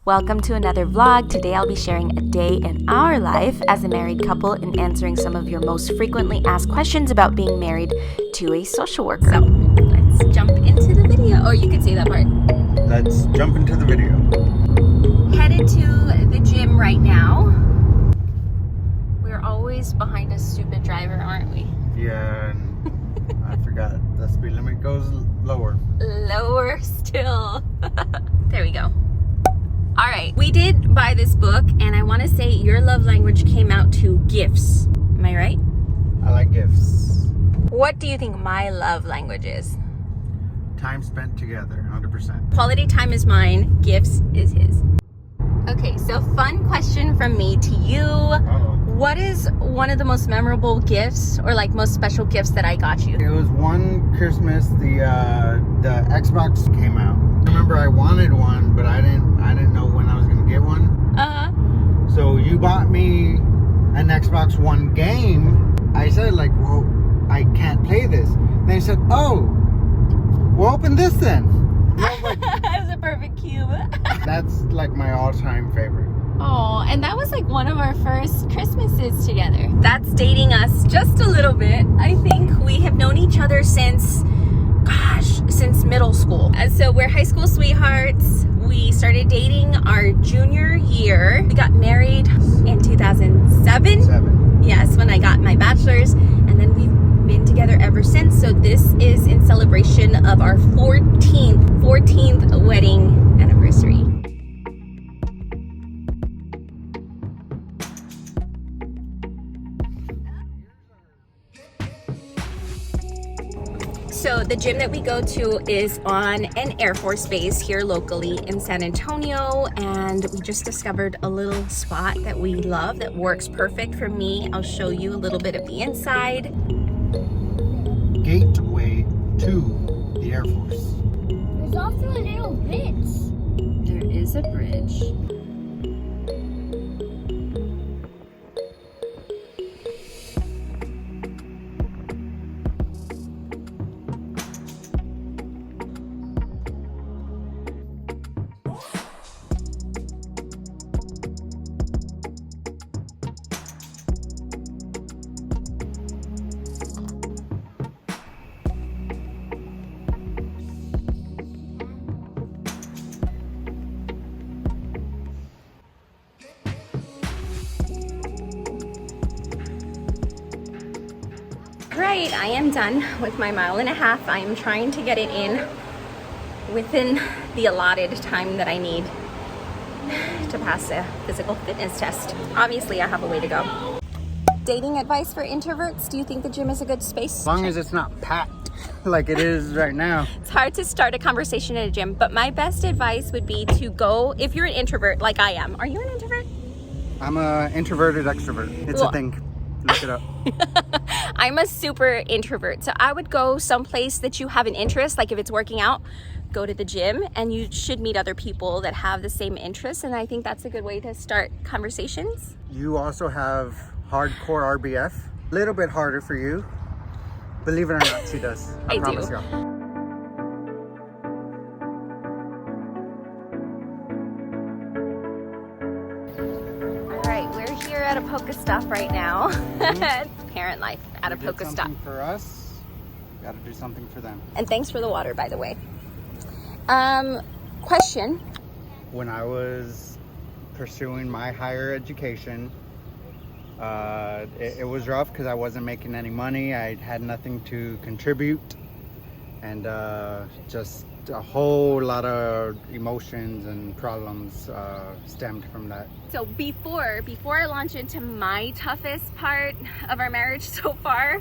Welcome to another vlog. Today I'll be sharing a day in our life as a married couple and answering some of your most frequently asked questions about being married to a social worker. So let's jump into the video. Or you could say that part. Let's jump into the video. Headed to the gym right now. We're always behind a stupid driver, aren't we? Yeah, and I forgot the speed limit goes lower. Lower still. There we go. All right, we did buy this book, and I want to say your love language came out to gifts. Am I right? I like gifts. What do you think my love language is? Time spent together, 100%. Quality time is mine, gifts is his. Okay, so fun question from me to you. Uh-oh. What is one of the most memorable gifts or like most special gifts that I got you? It was one Christmas, the Xbox came out. I remember I wanted one, but I didn't know when I was gonna get one. So you bought me an Xbox One game. I said like, well, I can't play this. Then he said, oh, well, open this then. That was a perfect cube. That's like my all-time favorite. Oh, and that was like one of our first Christmases together. That's dating us just a little bit. I think we have known each other since middle school. And so we're high school sweethearts. We started dating our junior year. We got married in 2007. Yes, when I got my bachelor's. And then we've been together ever since. So this is in celebration of our 14th wedding anniversary. So the gym that we go to is on an Air Force base here locally in San Antonio, and we just discovered a little spot that we love that works perfect for me. I'll show you a little bit of the inside. Gateway to the Air Force. There's also a little bridge. There is a bridge. Right, I am done with my 1.5 miles. I am trying to get it in within the allotted time that I need to pass a physical fitness test. Obviously, I have a way to go. Dating advice for introverts? Do you think the gym is a good space? As long as it's not packed like it is right now. It's hard to start a conversation at a gym, but my best advice would be to go, if you're an introvert like I am. Are you an introvert? I'm an introverted extrovert. It's a thing. Look it up. I'm a super introvert, so I would go someplace that you have an interest, like if it's working out, go to the gym, and you should meet other people that have the same interests, and I think that's a good way to start conversations. You also have hardcore RBF. A little bit harder for you. Believe it or not, she does. I promise do. you. At a Pokestop right now. Parent life at a Pokestop. Something for us, gotta do something for them. And thanks for the water, by the way. Question. When I was pursuing my higher education, it was rough because I wasn't making any money. I had nothing to contribute, and just a whole lot of emotions and problems stemmed from that. So before I launch into my toughest part of our marriage so far,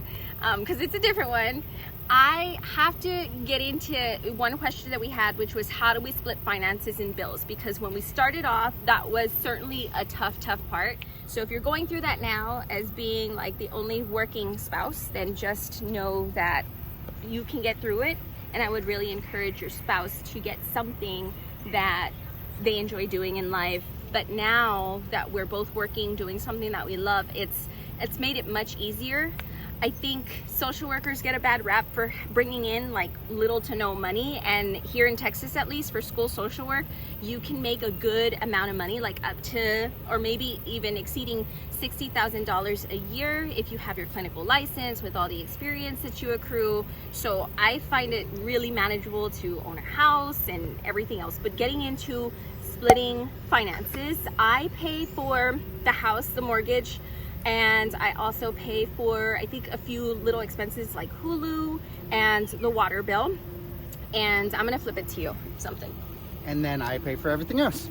because it's a different one, I have to get into one question that we had, which was how do we split finances and bills? Because when we started off, that was certainly a tough part. So if you're going through that now as being like the only working spouse, then just know that you can get through it. And I would really encourage your spouse to get something that they enjoy doing in life. But now that we're both working, doing something that we love, it's made it much easier. I think social workers get a bad rap for bringing in like little to no money, and here in Texas, at least for school social work, you can make a good amount of money, like up to, or maybe even exceeding $60,000 a year if you have your clinical license with all the experience that you accrue. So I find it really manageable to own a house and everything else. But getting into splitting finances, I pay for the house, the mortgage, and I also pay for, I think, a few little expenses like Hulu and the water bill. And I'm gonna flip it to you, something. And then I pay for everything else.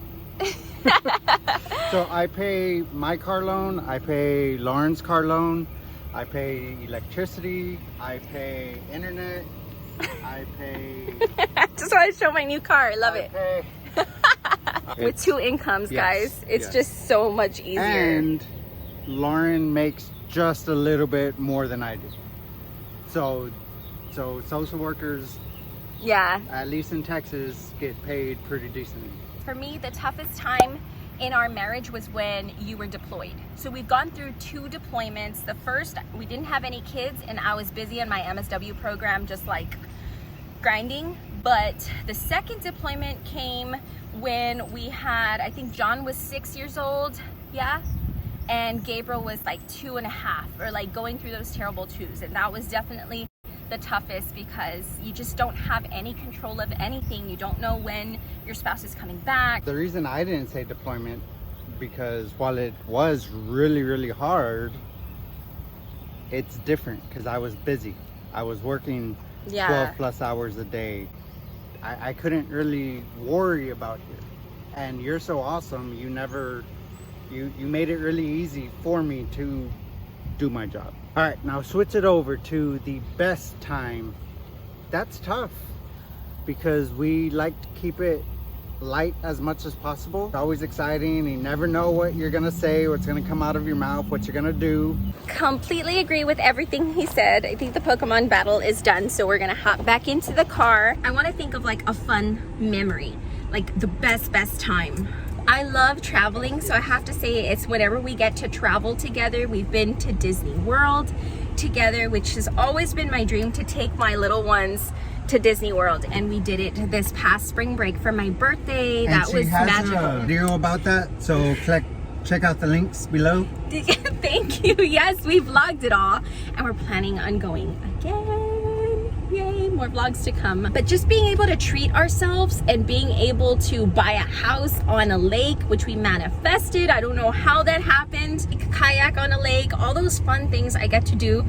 So I pay my car loan, I pay Lauren's car loan, I pay electricity, I pay internet, I pay... Just want to show my new car, I love it. Pay... With 2 incomes, yes, guys, it's yes. just so much easier. And Lauren makes just a little bit more than I do. So social workers, yeah, at least in Texas, get paid pretty decently. For me, the toughest time in our marriage was when you were deployed. So we've gone through 2 deployments. The first, we didn't have any kids and I was busy in my MSW program, just like grinding. But the second deployment came when we had, I think John was 6 years old, yeah? And Gabriel was like 2.5, or like going through those terrible 2s. And that was definitely the toughest because you just don't have any control of anything. You don't know when your spouse is coming back. The reason I didn't say deployment, because while it was really, really hard, it's different because I was busy. I was working 12 plus hours a day. I couldn't really worry about you. And you're so awesome. You made it really easy for me to do my job. All right, now switch it over to the best time. That's tough because we like to keep it light as much as possible. It's always exciting. You never know what you're gonna say, what's gonna come out of your mouth, what you're gonna do. Completely agree with everything he said. I think the Pokemon battle is done, so we're gonna hop back into the car. I wanna think of like a fun memory, like the best time. I love traveling, so I have to say it's whenever we get to travel together. We've been to Disney World together, which has always been my dream, to take my little ones to Disney World, and we did it this past spring break for my birthday. And that was magical. a video about that, so check out the links below. Thank you. Yes, we vlogged it all, and we're planning on going again. Yay, more vlogs to come. But just being able to treat ourselves and being able to buy a house on a lake, which we manifested. I don't know how that happened. Kayak on a lake, all those fun things I get to do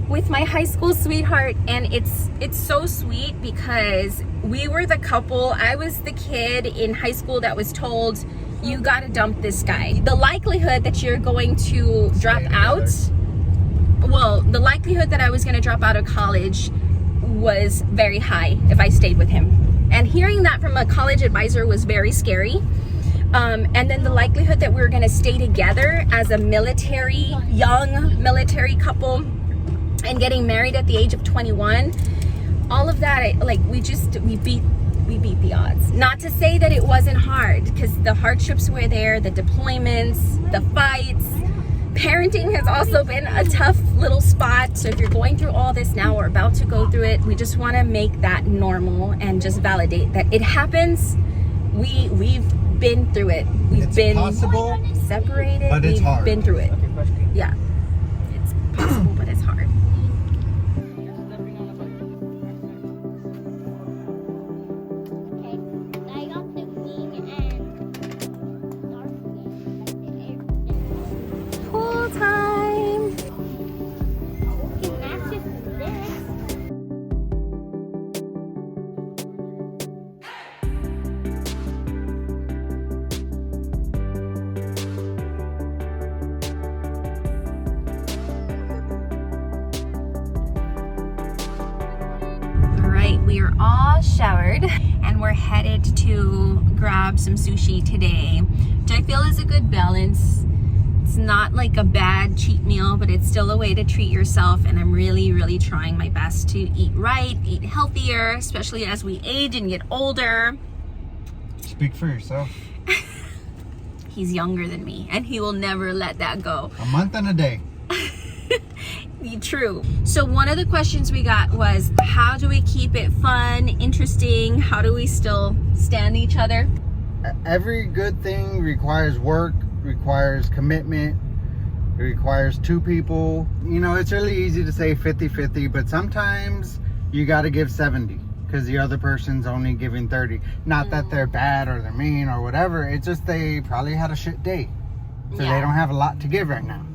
with my high school sweetheart. And it's so sweet because we were the couple. I was the kid in high school that was told, you gotta dump this guy. The likelihood that you're going to drop out, well, the likelihood that I was gonna drop out of college was very high if I stayed with him. And hearing that from a college advisor was very scary. And then the likelihood that we were gonna stay together as a young military couple and getting married at the age of 21, all of that, we beat the odds. Not to say that it wasn't hard, because the hardships were there, the deployments, the fights. Parenting has also been a tough little spot. So if you're going through all this now or about to go through it, we just want to make that normal and just validate that it happens. We've been through it. We've been possible, separated, but it's hard. Been through it. Yeah, it's possible, but it's hard. We are all showered and we're headed to grab some sushi today, which I feel is a good balance. It's not like a bad cheat meal, but it's still a way to treat yourself, and I'm really trying my best to eat right, eat healthier, especially as we age and get older. Speak for yourself. He's younger than me and he will never let that go. A month and a day. True. So one of the questions we got was, how do we keep it fun, interesting? How do we still stand each other? Every good thing requires work, requires commitment. It requires two people. You know, it's really easy to say 50-50, but sometimes you got to give 70 because the other person's only giving 30. Not that they're bad or they're mean or whatever. It's just they probably had a shit day. So they don't have a lot to give right now.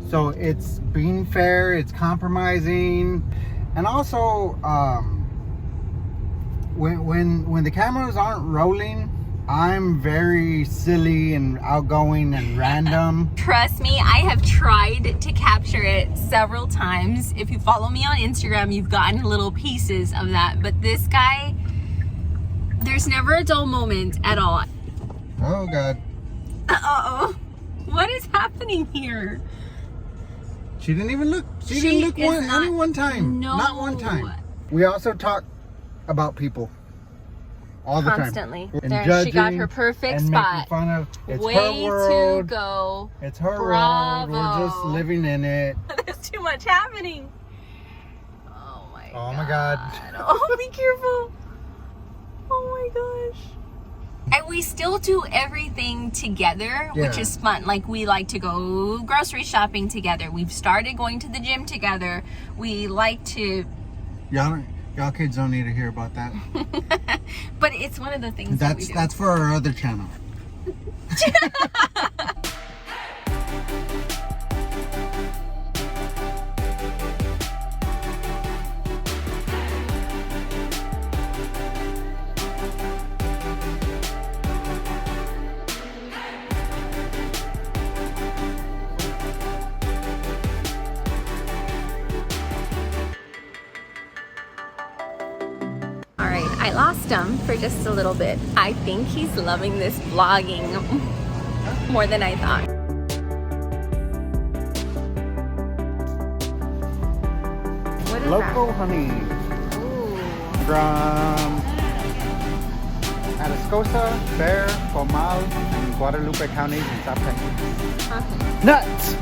So it's being fair, it's compromising. And also, when the cameras aren't rolling, I'm very silly and outgoing and random. Trust me, I have tried to capture it several times. If you follow me on Instagram, you've gotten little pieces of that. But this guy, there's never a dull moment at all. Oh, God. Uh-oh. What is happening here? She didn't even look. She didn't look only one time. No. Not one time. We also talk about people. All the Constantly. time. And There, judging she got her perfect and spot. making fun of. It's Way her world. to go. It's her Bravo. world. We're just living in it. There's too much happening. Oh my god. Oh my God. Oh, be careful. Oh my gosh. And we still do everything together, which is fun. Like, we like to go grocery shopping together. We've started going to the gym together. We like to... Y'all kids don't need to hear about that. But it's one of the things that we do. That's for our other channel. I lost him for just a little bit. I think he's loving this vlogging more than I thought. What is Local that? honey Ooh. from Atascosa, Bear, Comal, and Guadalupe counties in South Texas. Okay. Nuts!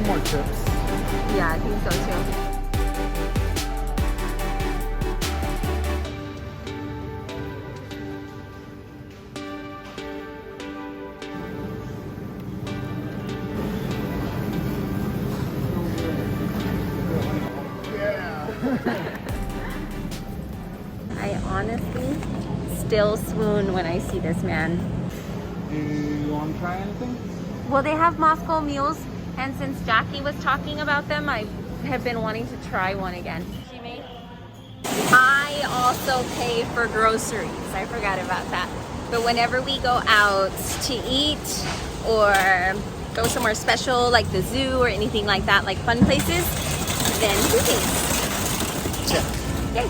More chips. Yeah, I think so too. I honestly still swoon when I see this man. Do you want to try anything? Well, they have Moscow mules. And since Jackie was talking about them, I have been wanting to try one again. I also pay for groceries. I forgot about that. But whenever we go out to eat or go somewhere special like the zoo or anything like that, like fun places, then he pays. Check. Yay.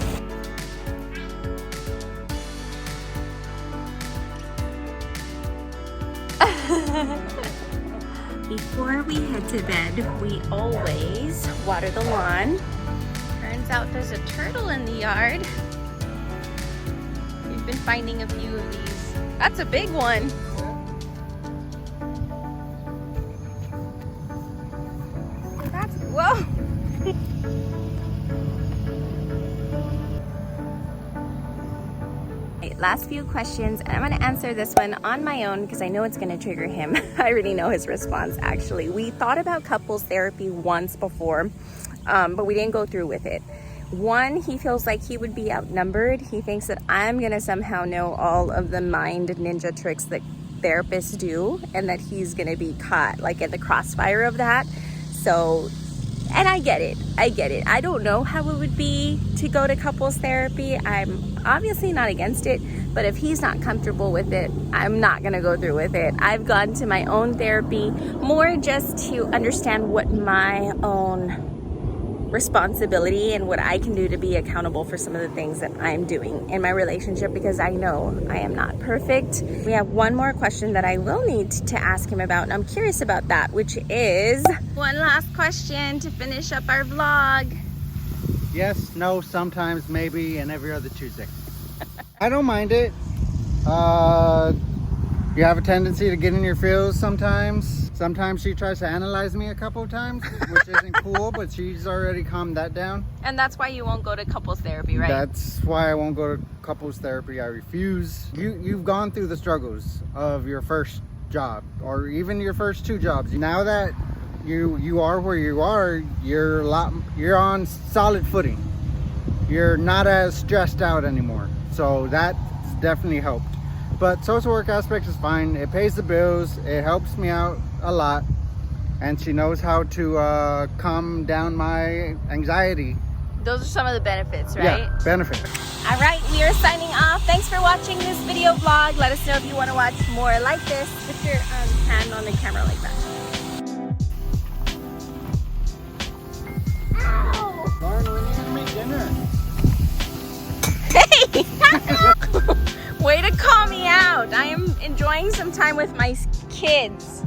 Before we head to bed, we always water the lawn. Turns out there's a turtle in the yard. We've been finding a few of these. That's a big one. That's, whoa. Last few questions, and I'm going to answer this one on my own because I know it's going to trigger him. I already know his response, actually. We thought about couples therapy once before, but we didn't go through with it. One, he feels like he would be outnumbered. He thinks that I'm going to somehow know all of the mind ninja tricks that therapists do, and that he's going to be caught like in the crossfire of that. So, and I get it. I don't know how it would be to go to couples therapy. I'm obviously not against it, but if he's not comfortable with it, I'm not gonna go through with it. I've gone to my own therapy more just to understand what my own responsibility and what I can do to be accountable for some of the things that I'm doing in my relationship, because I know I am not perfect. We have one more question that I will need to ask him about, and I'm curious about that, which is one last question to finish up our vlog. Yes, no, sometimes, maybe, and every other Tuesday. I don't mind it. You have a tendency to get in your feels sometimes. Sometimes she tries to analyze me a couple of times, which isn't cool, but she's already calmed that down. And that's why you won't go to couples therapy, right? That's why I won't go to couples therapy. I refuse. You've gone through the struggles of your first job, or even your first 2 jobs. Now that you are where you are, you're on solid footing. You're not as stressed out anymore. So that's definitely helped. But social work aspect is fine. It pays the bills. It helps me out a lot. And she knows how to calm down my anxiety. Those are some of the benefits, right? Yeah, benefits. All right, we are signing off. Thanks for watching this video vlog. Let us know if you want to watch more like this. Put your hand on the camera like that. Ow! Lauren, we need to make dinner. Hey! Way to call me out. I am enjoying some time with my kids.